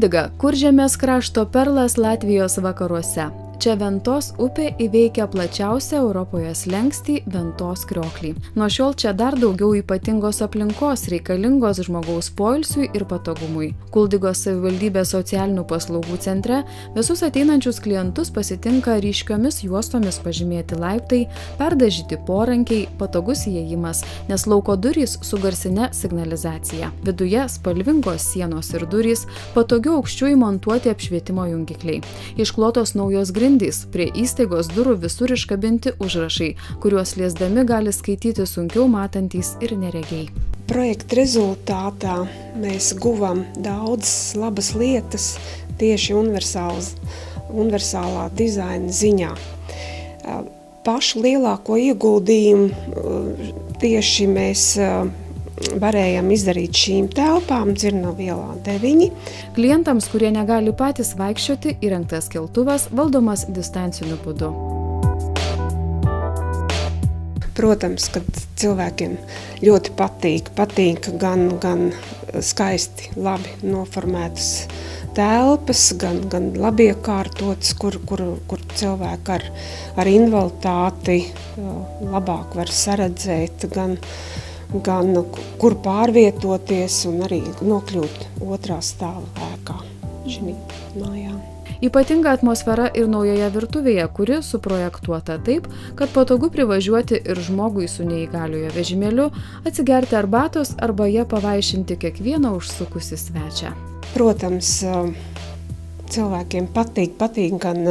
Kuldiga – Kuržemės krašto perlas Latvijos vakaruose. Čia Ventos upė įveikia plačiausią Europoje slenkstį Ventos krioklį. Nuo šiol čia dar daugiau ypatingos aplinkos reikalingos žmogaus poilsiui ir patogumui. Kuldigos savivaldybės socialinių paslaugų centre visus ateinančius klientus pasitinka ryškiomis juostomis pažymėti laiptai, perdažyti porankiai, patogus įėjimas, nes lauko durys su garsine signalizacija. Viduje spalvingos sienos ir durys, patogiu aukščiu įmontuoti apšvietimo jungikliai. Išklotos naujos grindys, prie įstaigos durų visur iškabinti užrašai, kuriuos liesdami gali skaityti sunkiau matantys ir neregiai. Projekta rezultātā mēs guvam daudzas labas lietas tieši universālā dizaina ziņā. Pašu lielāko ieguldījumu tieši mēs varējām izdarīt šīm telpām Dzirnavu ielā 9. Klientams, kurie negali patys vaikščioti, įrengtas keltuvas valdomas distanciniu būdu. Protams, kad cilvēkiem ļoti patīk gan skaisti, labi noformētas telpas, gan labi iekārtotas, kur cilvēki ar invaliditāti labāk var saredzēt, gan kur pārvietoties un arī nokļūt otrā stāva ēkā šī mājā. Ypatinga atmosfera ir naujoje virtuvėje, kuri suprojektuota taip, kad patogu privažiuoti ir žmogui su neįgaliojo vežimėliu, atsigerti arbatos arba ją pavaišinti kiekvieną užsukusi svečią. Protams, cilvēkiem patīk gan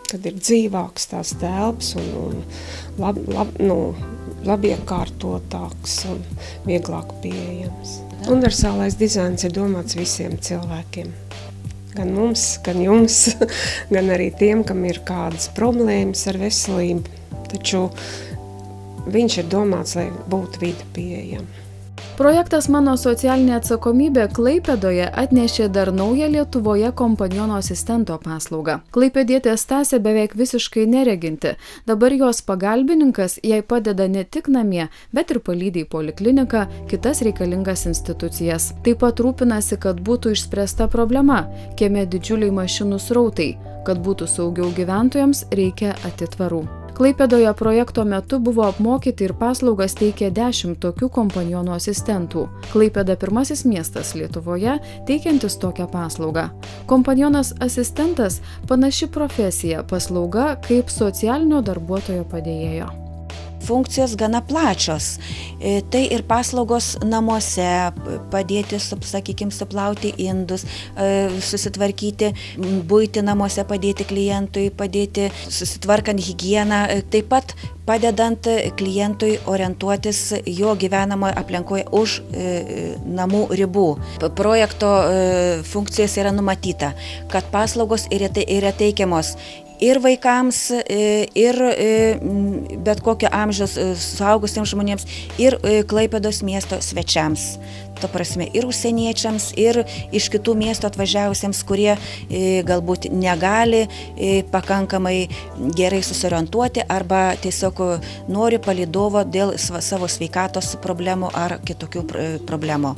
kad ir dzīvāks tās telpas un labi iekārtotāks un vieglāk pieejams. Universālais dizains ir domāts visiem cilvēkiem. Gan mums, gan jums, gan arī tiem, kam ir kādas problēmas ar veselību. Taču viņš ir domāts, lai būtu vide pieejama. Projektas Mano socialinė atsakomybė Klaipėdoje atnešė dar naują Lietuvoje kompaniono asistento paslaugą. Klaipėdietė Stasė beveik visiškai nereginti. Dabar jos pagalbininkas jai padeda ne tik namie, bet ir palydi į polikliniką, kitas reikalingas institucijas. Taip pat rūpinasi, kad būtų išspręsta problema, kieme didžiuliai mašinų srautai. Kad būtų saugiau gyventojams, reikia atitvarų. Klaipėdoje projekto metu buvo apmokyti ir paslaugas teikė 10 tokių kompanionų asistentų. Klaipėda pirmasis miestas Lietuvoje teikiantis tokią paslaugą. Kompanionas asistentas panaši profesija, paslauga kaip socialinio darbuotojo padėjėjo. Funkcijos gana plačios. Tai ir paslaugos namuose, padėti, suplauti indus, susitvarkyti buitį namuose, padėti klientui, padėti susitvarkant higieną, taip pat padedant klientui orientuotis jo gyvenamoje aplinkoje už namų ribų. Projekto funkcijos yra numatyta, kad paslaugos yra teikiamos ir vaikams, ir bet kokio amžiaus suaugusiems žmonėms, ir Klaipėdos miesto svečiams. To prasme, ir užsieniečiams, ir iš kitų miestų atvažiavusiems, kurie galbūt negali pakankamai gerai susiorientuoti arba tiesiog nori palydovo dėl savo sveikatos problemų ar kitokių problemų.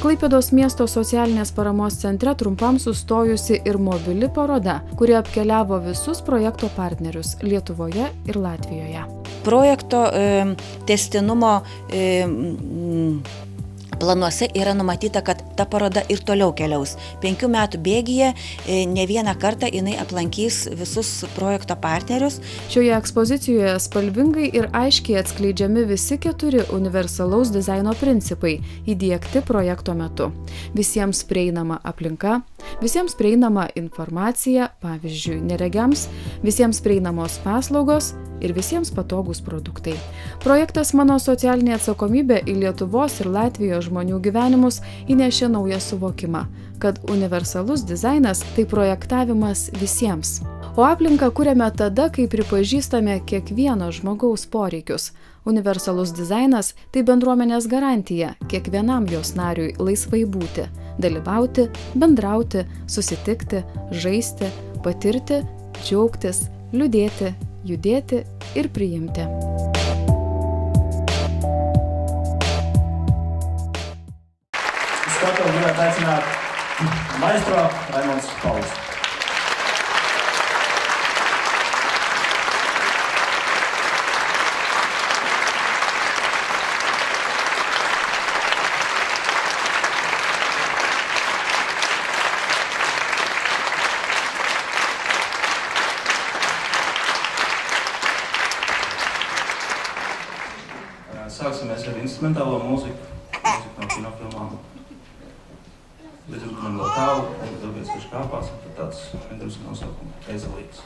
Klaipėdos miesto socialinės paramos centre trumpam sustojusi ir mobili paroda, kuri apkeliavo visus projekto partnerius Lietuvoje ir Latvijoje. Projekto tęstinumo planuose yra numatyta, kad ta paroda ir toliau keliaus. 5 metų bėgyje ne vieną kartą jinai aplankys visus projekto partnerius. Šioje ekspozicijoje spalvingai ir aiškiai atskleidžiami visi 4 universalaus dizaino principai įdiegti projekto metu. Visiems prieinama aplinka, visiems prieinama informacija, pavyzdžiui, neregiams, visiems prieinamos paslaugos ir visiems patogūs produktai. Projektas Mano socialinė atsakomybė į Lietuvos ir Latvijos žmonių gyvenimus įnešė naują suvokimą, kad universalus dizainas tai projektavimas visiems. O aplinką kuriame tada, kai pripažįstame kiekvieno žmogaus poreikius. Universalus dizainas tai bendruomenės garantija kiekvienam jos nariui laisvai būti, dalyvauti, bendrauti, susitikti, žaisti, patirti, džiaugtis, liūdėti, judėti ir priimti. skatuves gribētu aicināt maestro Raimonds Pauls. Sāksimies ar instrumentālo mūziku no kinofilmām. Līdz man vēl tālu, un tāpēc, kurš kāpās, tad tāds drusku nosaukuma Ezelīts.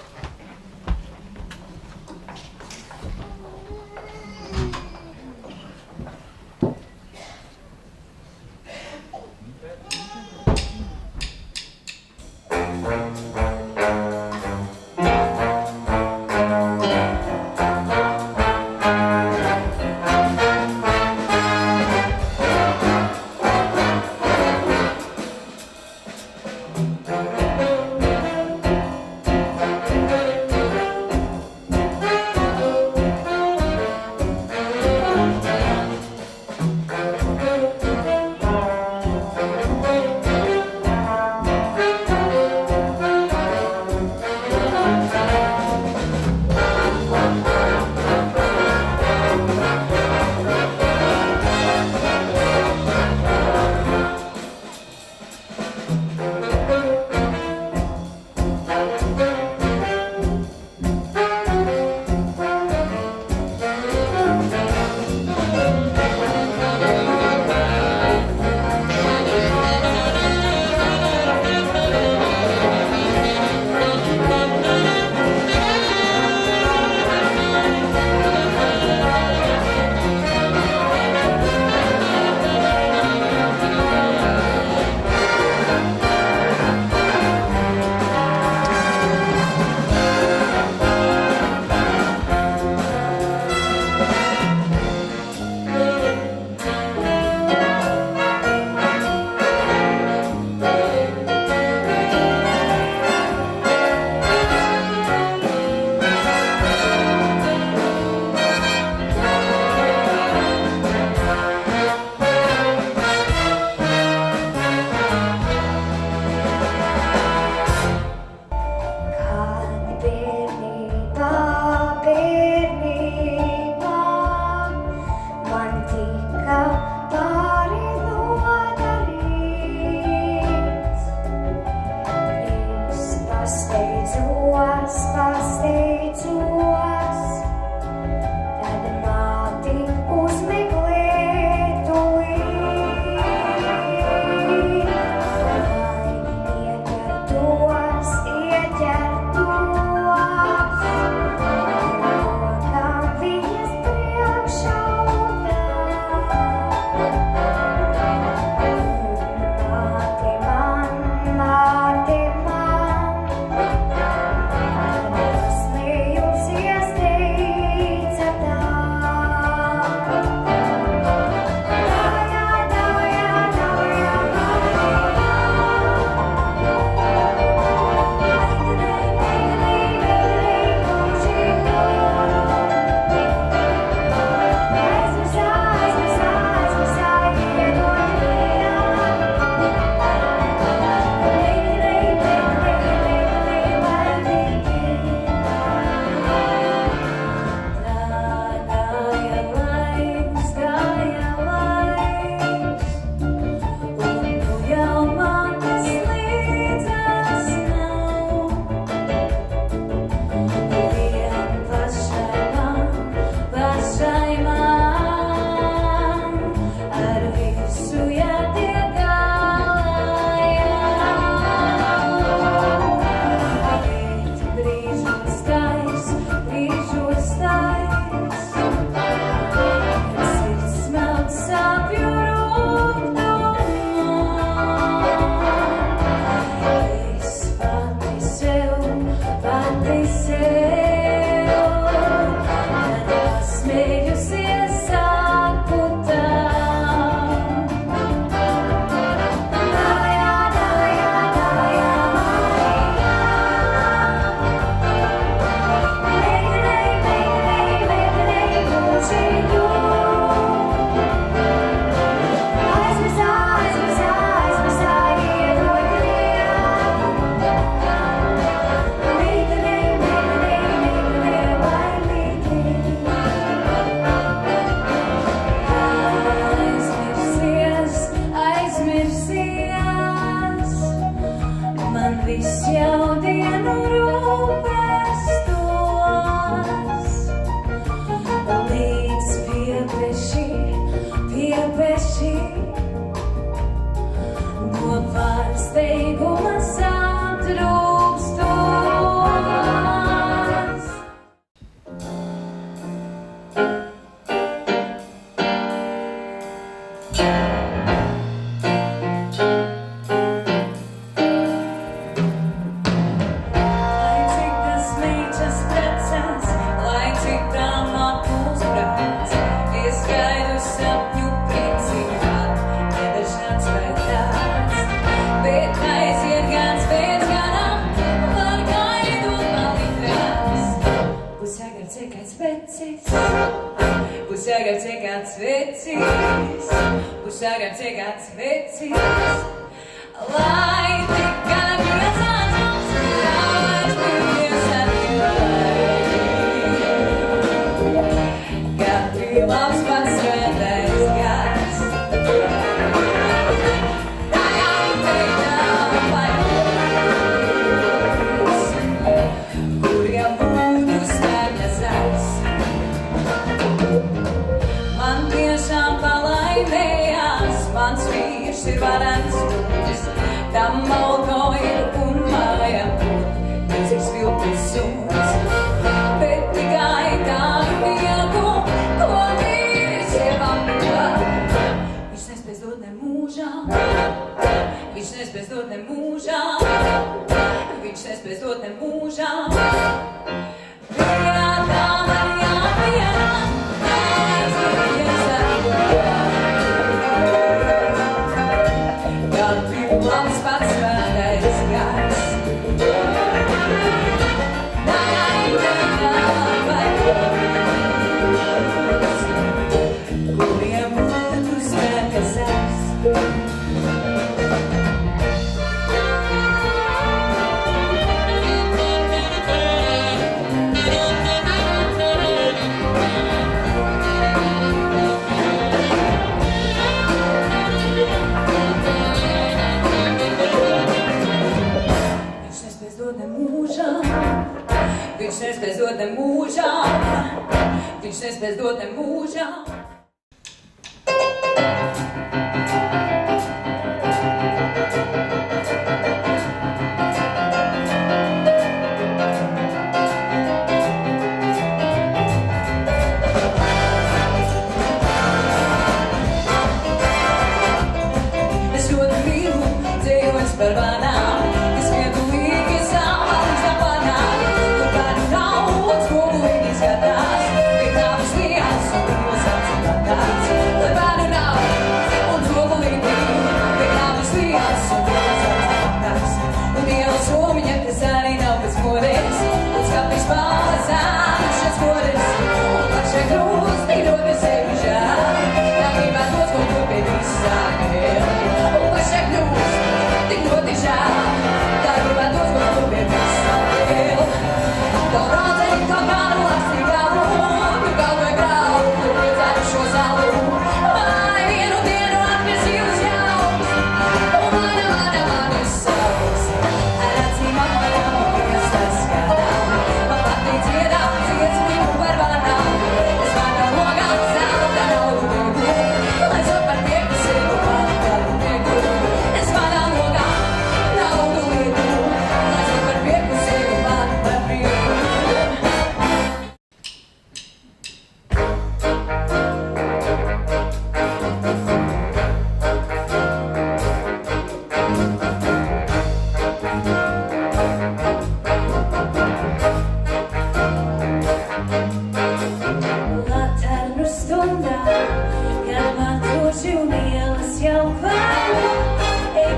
tiesas, lai cik tām apmūs prāts, ieskaidu sapņu principā, nedažāds vai tāds, bet aiziet gans pēc ganam, var gaidot palitrās. Būs jāgar ciekāds vecis, būs jāgar ciekāds vecis, būs jāgar ciekāds vecis, lai tik gan iesācams, kāds pīries atkārt. Kad bija labs pats svētais gars, tajām teiktām vairs, kuriem būtu spērņa zars. Man tiešām palaimējās, mans vīrs ir varens kungs, tam malko ir un mājām būt, līdzīgs viltus suns. Bet tikai tādu mieku, ko vīrs ievam dod, viņš nespēs dot ne mūžām, viņš nespēs dot ne mūžām, viņš nespēs dot ne mūžām. Vienā tā man jāpienā, aizies atkārt. Kad bija labs pats svētais gars, tajām teiktām vairs, kuriem būtu spēka zars. Viņš nespēs dot ne mūžām, viņš nespēs dot ne mūžām. Es ļoti mīlu dzīvojums par vanām, es viedulīgi savāds zapanām, kur bērnu nav, un skobulīgi skatās, bet nāvis liels un brīvos atcīmātās. Lai bērnu nav, un skobulīgi, bet nāvis liels un brīvos atcīmātās. Un dieva somiņa, kas arī nav pēc modes, un skapis palazās šeit skodes, un pašai krusti ļoti sevi žēl, tā gribētu tos, ko kopie visākiem. Un pašai krusti tik ļoti žēl, tā gribētu tos, ko kopie visākiem. Kaut rādzei, kaut kādu lakstī galu, tu kaut vai graudu, tu priecētu šo zalu. Vai vienu dienu atgriezīju uz jauns, un mani sauc. Ar acīm apmaiņām un piestas skatām, man patīk dziedāt, dziesmību par vanām. Es vakar logām zelta naudu mīgu, lai zot par prieku sevi man kādu mīgu. Es vakar logām naudu mīgu, lai zot par prieku sevi man par prieku. Laternu stundā, kad man troši un ielas jau kvēlo,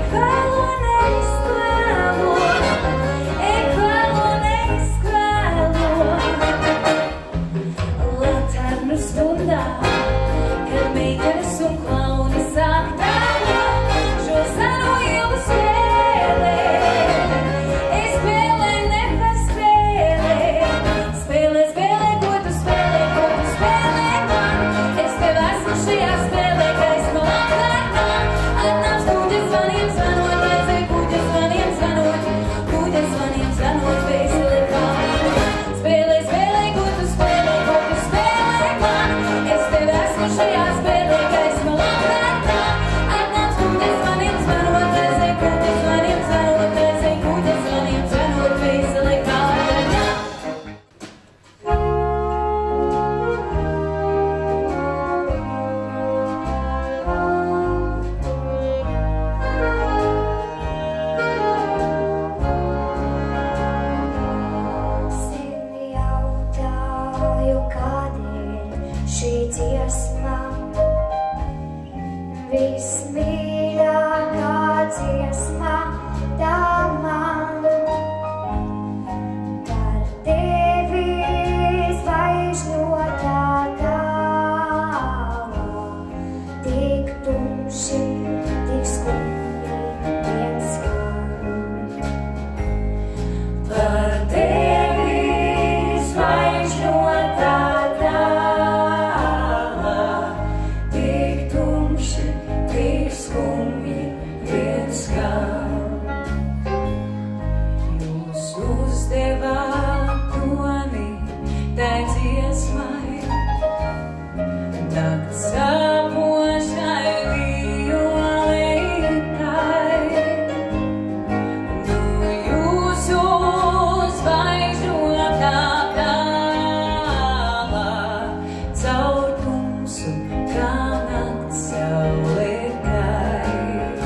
kvēlo neizkvēlo, kvēlo neizkvēlo. Laternu stundā, kad meitenes un klauni sāk tēlo, šo seno ielu spēlē. Es spēlē, nevar spēlē, spēlē, spēlē, ko tu spēlē man. Es tev esmu šajā spēlē, ka es no šī dziesma, vismīļākā dziesma, tā man. Par tevi zvaigžņotā tālā, tik tumši, tik skumji vien skan. Par tevi zvaigžņotā tālā, tik tumši, tik skumji vien skan. Jūs uzdevāt toni tai dziesmai, nakts sapošai violetai. Nu jūsu zvaigžņotā tālā, caur tumsu kā nakts saule gais.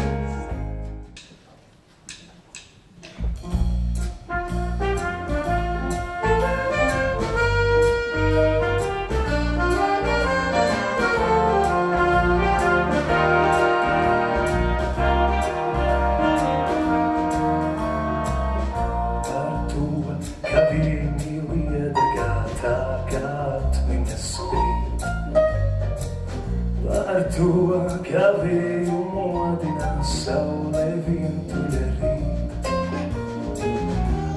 Par to, ka viņi liedagā tagad viņas spīd. Par to, ka viņu modina saule vientuļa rīt.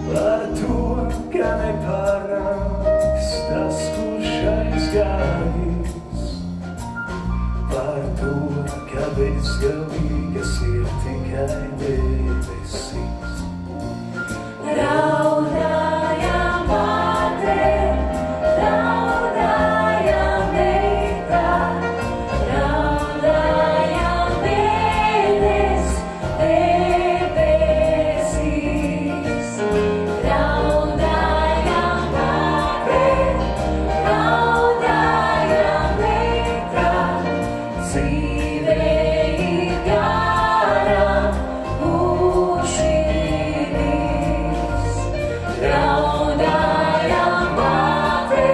Par to, ka nepārnāks tas, kurš aizgājis. Par to, ka bezgalīgas ir tikai debesis. Raudāja māte, raudāja meita, raudāja mēnes debesīs. Raudāja māte, raudāja meita, dzīve ir gara, mūžības. Raudāja māte,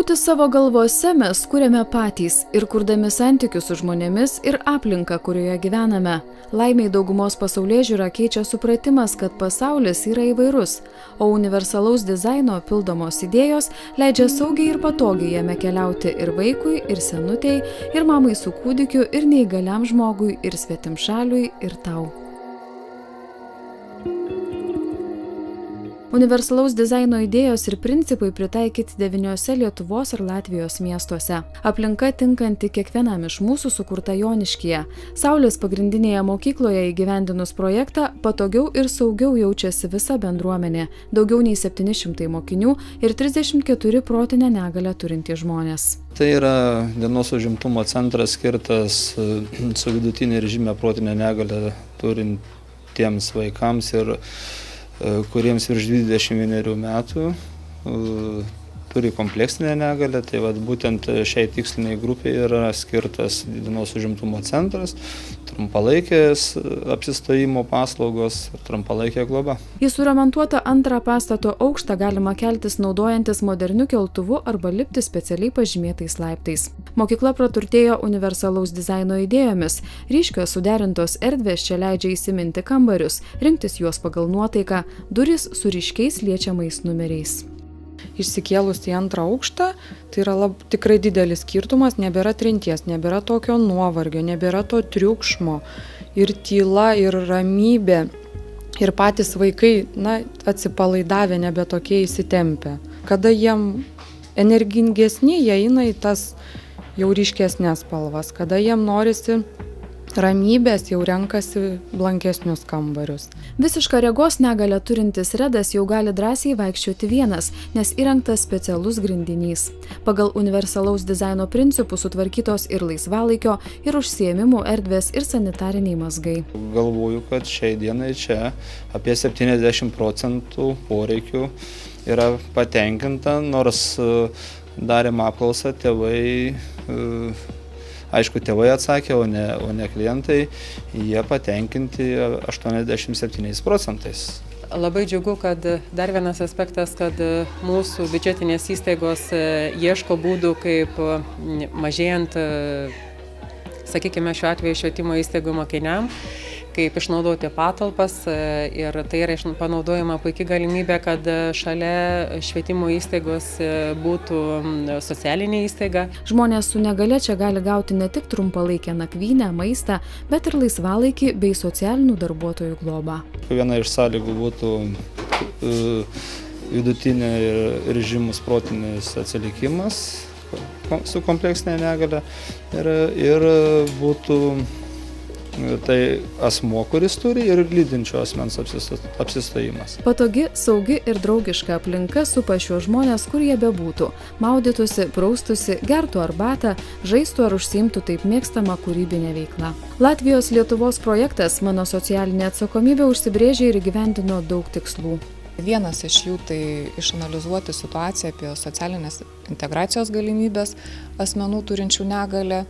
Būti savo galvose mes kuriame patys ir kurdami santykius su žmonėmis ir aplinką, kurioje gyvename. Laimiai daugumos pasaulėžiūrą keičia supratimas, kad pasaulis yra įvairus, o universalaus dizaino pildomos idėjos leidžia saugiai ir patogiai jame keliauti ir vaikui, ir senutei, ir mamai su kūdikiu, ir neįgaliam žmogui, ir svetimšaliui, ir tau. Universalaus dizaino idėjos ir principai pritaikyti 9 Lietuvos ir Latvijos miestuose. Aplinka tinkanti kiekvienam iš mūsų sukurta Joniškyje. Saulės pagrindinėje mokykloje įgyvendinus projektą patogiau ir saugiau jaučiasi visa bendruomenė, daugiau nei 700 mokinių ir 34 protinę negalią turintys žmonės. Tai yra dienos užimtumo centras skirtas su vidutinė ir žymia protinę negalią turintiems vaikams ir kuriems virš 21 metų turi kompleksinę negalią, tai būtent šiai tiksliniai grupiai yra skirtas dienos užimtumo centras, trumpalaikės apsistojimo paslaugos ir trumpalaikė globa. Į suremontuotą antrą pastato aukštą galima keltis naudojantis moderniu keltuvu arba lipti specialiai pažymėtais laiptais. Mokykla praturtėjo universalaus dizaino idėjomis. Ryškios suderintos erdvės čia leidžia įsiminti kambarius, rinktis juos pagal nuotaiką, durys su ryškiais liečiamais numeriais. Išsikėlus į antrą aukštą, tai yra tikrai didelis skirtumas, nebėra trinties, nebėra tokio nuovargio, nebėra to triukšmo ir tyla, ir ramybė, ir patys vaikai, atsipalaidavę, nebe tokie įsitempę. Kada jiem energingesni, jie eina į tas jau ryškesnės spalvas, kada jiem norisi ramybės, jau renkasi blankesnius kambarius. Visišką regos negalią turintis Redas jau gali drąsiai vaikščioti vienas, nes įrengtas specialus grindinys. Pagal universalaus dizaino principų sutvarkytos ir laisvalaikio, ir užsiėmimų erdvės, ir sanitariniai mazgai. Galvoju, kad šiai dienai čia apie 70% poreikių yra patenkinta, nors darėm apklausą tėvai. Aišku, tėvai atsakė, o ne klientai, jie patenkinti 87%. Labai džiugu, kad dar vienas aspektas, kad mūsų biudžetinės įstaigos ieško būdų, kaip mažėjant, sakykime, šiuo atveju švietimo įstaigų mokiniam, kaip išnaudoti patalpas ir tai yra panaudojama puikia galimybė, kad šalia švietimo įstaigos būtų socialinė įstaiga. Žmonės su negale čia gali gauti ne tik trumpalaikę nakvynę, maistą, bet ir laisvalaikį bei socialinių darbuotojų globą. Viena iš sąlygų būtų vidutinė ir žymus protinis atsilikimas su kompleksinė negalia ir būtų tai asmuo, kuris turi, ir lydinčio asmens apsistojimas. Patogi, saugi ir draugiška aplinka supa šiuos žmonės, kur jie bebūtų. Maudytųsi, praustusi, gertų arbatą, žaistų ar užsiimtų taip mėgstamą kūrybinę veiklą. Latvijos Lietuvos projektas Mano socialinė atsakomybė užsibrėžė ir įgyvendino daug tikslų. Vienas iš jų tai išanalizuoti situaciją apie socialinės integracijos galimybės asmenų turinčių negalią.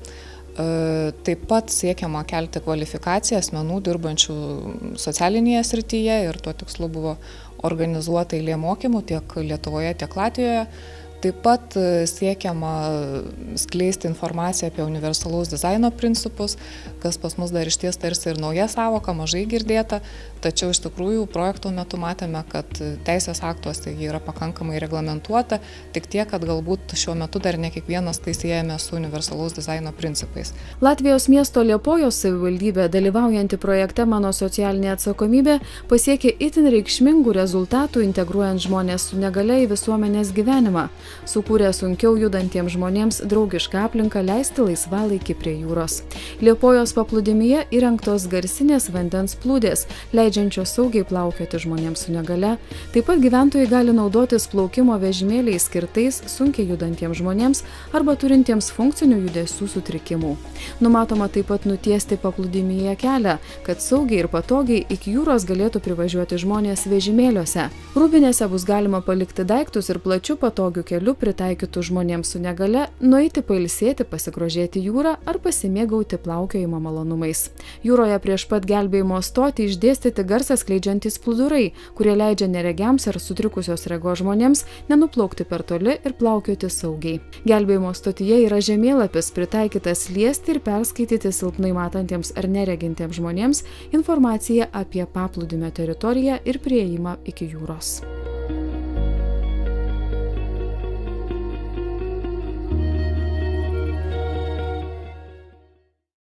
Taip pat siekiama kelti kvalifikaciją asmenų dirbančių socialinėje srityje ir tuo tikslu buvo organizuota eilė mokymų tiek Lietuvoje, tiek Latvijoje. Taip pat siekiama skleisti informaciją apie universalaus dizaino principus, kas pas mus dar išties tarsi ir nauja savoka, mažai girdėta, tačiau iš tikrųjų projekto metu matėme, kad teisės aktuose ji yra pakankamai reglamentuota, tik tiek, kad galbūt šiuo metu dar ne kiekvienas tai siejame su universalaus dizaino principais. Latvijos miesto Liepojos savivaldybė, dalyvaujanti projekte Mano socialinė atsakomybė, pasiekė itin reikšmingų rezultatų integruojant žmonės su negale į visuomenės gyvenimą. Sukūrė sunkiau judantiems žmonėms draugišką aplinką leisti laisvalaikį prie jūros. Liepojos paplūdimyje įrengtos garsinės vandens plūdės, leidžiančios saugiai plaukioti žmonėms su negale. Taip pat gyventojai gali naudotis plaukimo vežimėliais skirtais sunkiai judantiems žmonėms arba turintiems funkcinių judesių sutrikimų. Numatoma taip pat nutiesti paplūdimyje kelią, kad saugiai ir patogiai iki jūros galėtų privažiuoti žmonės vežimėliuose. Rūbinėse bus galima palikti daiktus ir plačiu patogiu keliu takeliu pritaikytų žmonėms su negale nueiti pailsėti, pasigrožėti jūrą ar pasimėgauti plaukiojimo malonumais. Jūroje prieš pat gelbėjimo stotį išdėstyti garsą skleidžiantys plūdurai, kurie leidžia neregiams ar sutrikusios regos žmonėms nenuplaukti per toli ir plaukioti saugiai. Gelbėjimo stotyje yra žemėlapis pritaikytas liesti ir perskaityti silpnai matantiems ar neregintiems žmonėms informaciją apie paplūdimio teritoriją ir prieėjimą iki jūros.